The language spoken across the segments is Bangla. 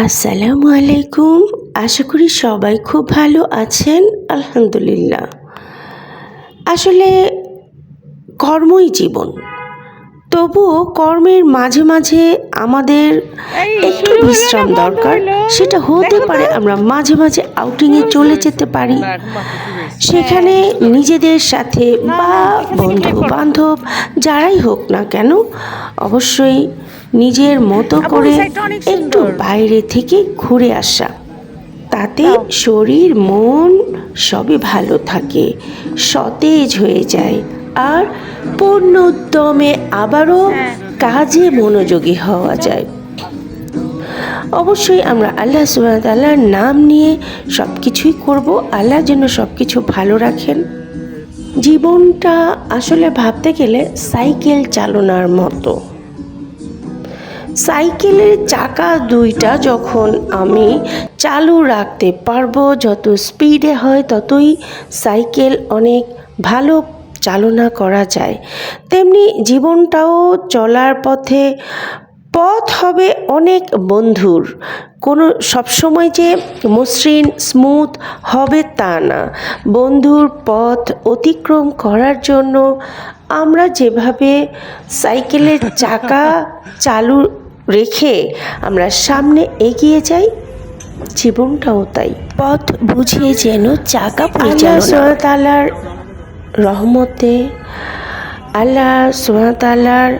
আসসালামু আলাইকুম। আশা করি সবাই খুব ভালো আছেন। আলহামদুলিল্লাহ। আসলে কর্মই জীবন। তবুও কর্মের মাঝে মাঝে আমাদের একটু বিশ্রাম দরকার। সেটা হতে পারে আমরা মাঝে মাঝে আউটিংয়ে চলে যেতে পারি। সেখানে নিজেদের সাথে বা বন্ধু বান্ধব যারাই হোক না কেন, অবশ্যই নিজের মতো করে একটু বাইরে থেকে ঘুরে আসা। তাতে শরীর মন সবই ভালো থাকে, সতেজ হয়ে যায়, আর পূর্ণ উদ্যমে আবারও কাজে মনোযোগী হওয়া যায়। অবশ্যই আমরা আল্লাহ সুবহানাহু ওয়া তাআলার নাম নিয়ে সব কিছুই করব। আল্লাহ যেন সব কিছু ভালো রাখেন। জীবনটা আসলে ভাবতে গেলে সাইকেল চালানোর মতো। সাইকেলের চাকা দুইটা যখন আমি চালু রাখতে পারবো, যত স্পিডে হয় ততই সাইকেল অনেক ভালো চালনা করা যায়। তেমনি জীবনটাও চলার পথে পথ হবে অনেক বন্ধুর। কোনো সবসময় যে মসৃণ স্মুথ হবে তা না। বন্ধুর পথ অতিক্রম করার জন্য আমরা যেভাবে সাইকেলের চাকা চালু রেখে আমরা সামনে এগিয়ে যাই, জীবনটাও তাই। পথ বুঝিয়ে যেন চাকা পরিচালনা। আল্লাহ সুবহানাহু ওয়া তাআলার রহমতে, আল্লাহ সুবহানাহু ওয়া তাআলার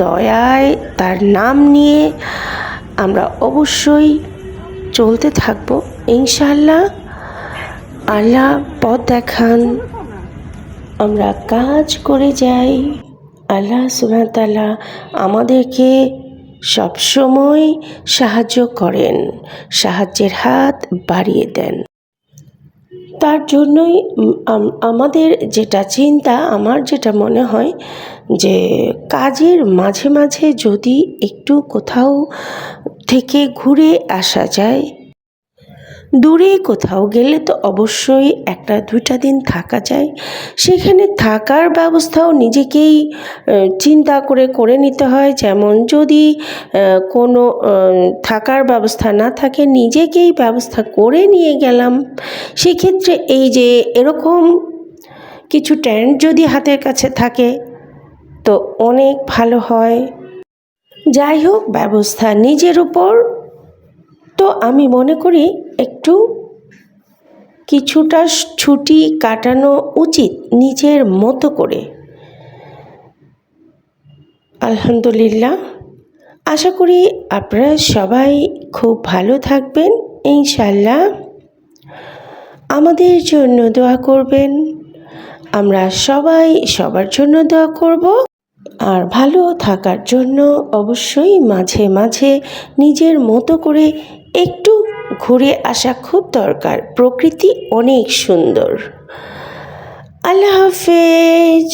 দয়ায়, তার নাম নিয়ে আমরা অবশ্যই চলতে থাকবো ইনশাআল্লাহ। আল্লাহ পথ দেখান, আমরা কাজ করে যাই। আল্লাহ সুবহানাহু ওয়া তাআলা আমাদেরকে সবসময় সাহায্য করেন, সাহায্যের হাত বাড়িয়ে দেন। তার জন্যই আমাদের যেটা চিন্তা, আমার যেটা মনে হয় যে কাজের মাঝে মাঝে যদি একটু কোথাও থেকে ঘুরে আসা যায়, দূরে কোথাও গেলে তো অবশ্যই একটা দুইটা দিন থাকা যায়। সেখানে থাকার ব্যবস্থাও নিজেকেই চিন্তা করে নিতে হয়। যেমন যদি কোনো থাকার ব্যবস্থা না থাকে, নিজেকেই ব্যবস্থা করে নিয়ে গেলাম। সেক্ষেত্রে এই যে এরকম কিছু টেন্ট যদি হাতের কাছে থাকে তো অনেক ভালো হয়। যাই হোক, ব্যবস্থা নিজের উপর। তো আমি মনে করি একটু কিছুটা ছুটি কাটানো উচিত নিজের মতো করে। আলহামদুলিল্লাহ। আশা করি আপনারা সবাই খুব ভালো থাকবেন ইনশাআল্লাহ। আমাদের জন্য দোয়া করবেন। আমরা সবাই সবার জন্য দোয়া করব। আর ভালো থাকার জন্য অবশ্যই মাঝে মাঝে নিজের মতো করে একটু ঘুরে আসা খুব দরকার। প্রকৃতি অনেক সুন্দর। আল্লাহ হাফেজ।